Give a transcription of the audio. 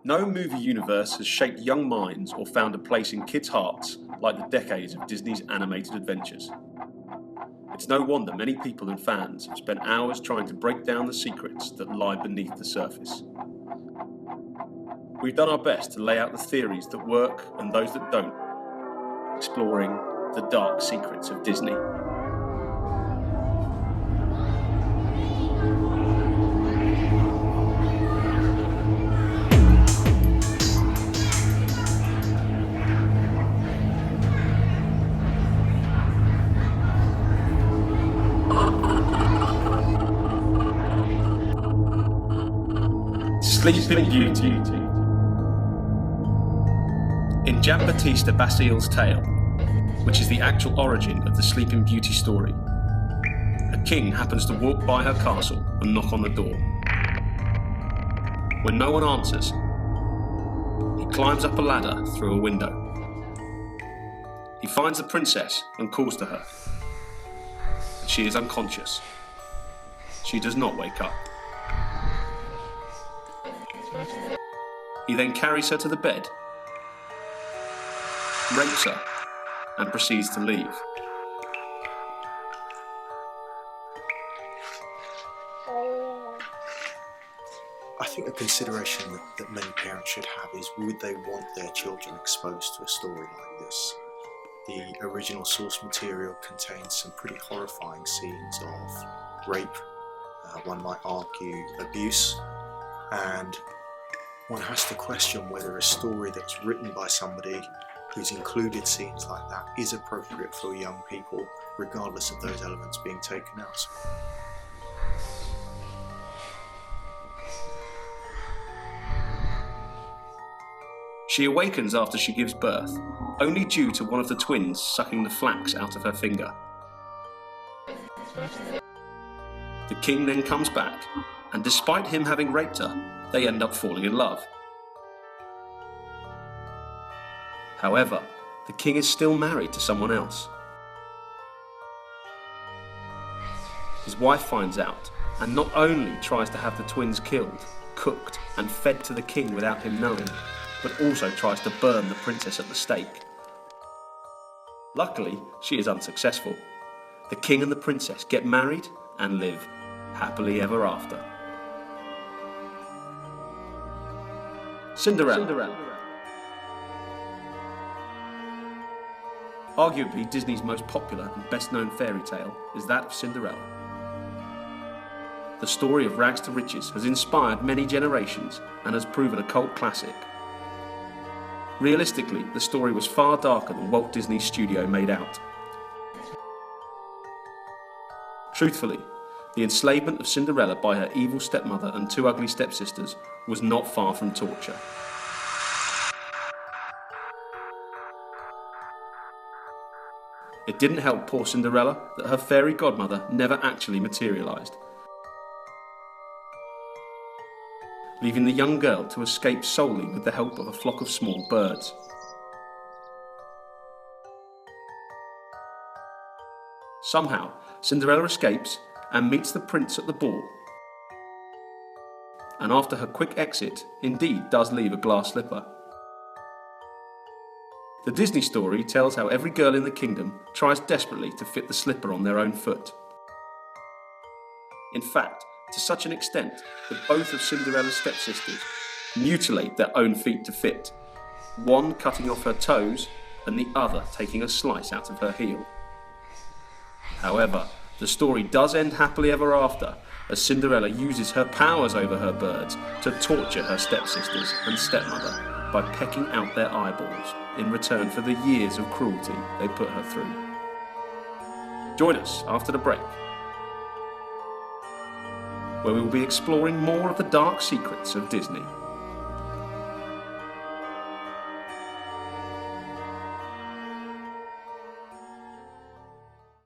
No movie universe has shaped young minds or found a place in kids' hearts like the decades of Disney's animated adventures. It's no wonder many people and fans have spent hours trying to break down the secrets that lie beneath the surface. We've done our best to lay out the theories that work and those that don't, exploring the dark secrets of Disney. Sleeping Beauty. In Giambattista Basile's tale, which is the actual origin of the Sleeping Beauty story, a king happens to walk by her castle and knock on the door. When no one answers, he climbs up a ladder through a window. He finds the princess and calls to her, but she is unconscious. She does not wake up. He then carries her to the bed, rapes her, and proceeds to leave. I think a consideration that many parents should have is, would they want their children exposed to a story like this? The original source material contains some pretty horrifying scenes of rape, one might argue abuse, and one has to question whether a story that's written by somebody who's included scenes like that is appropriate for young people, regardless of those elements being taken out. She awakens after she gives birth, only due to one of the twins sucking the flax out of her finger. The king then comes back, and despite him having raped her, they end up falling in love. However, the king is still married to someone else. His wife finds out, and not only tries to have the twins killed, cooked, and fed to the king without him knowing, but also tries to burn the princess at the stake. Luckily, she is unsuccessful. The king and the princess get married and live happily ever after. Cinderella. Arguably Disney's most popular and best-known fairy tale is that of Cinderella. The story of rags to riches has inspired many generations and has proven a cult classic. Realistically, the story was far darker than Walt Disney's studio made out. Truthfully, the enslavement of Cinderella by her evil stepmother and two ugly stepsisters was not far from torture. It didn't help poor Cinderella that her fairy godmother never actually materialised, leaving the young girl to escape solely with the help of a flock of small birds. Somehow, Cinderella escapes and meets the prince at the ball, and after her quick exit, indeed does leave a glass slipper. The Disney story tells how every girl in the kingdom tries desperately to fit the slipper on their own foot. In fact, to such an extent that both of Cinderella's stepsisters mutilate their own feet to fit, one cutting off her toes and the other taking a slice out of her heel. However, the story does end happily ever after, as Cinderella uses her powers over her birds to torture her stepsisters and stepmother by pecking out their eyeballs in return for the years of cruelty they put her through. Join us after the break, where we will be exploring more of the dark secrets of Disney.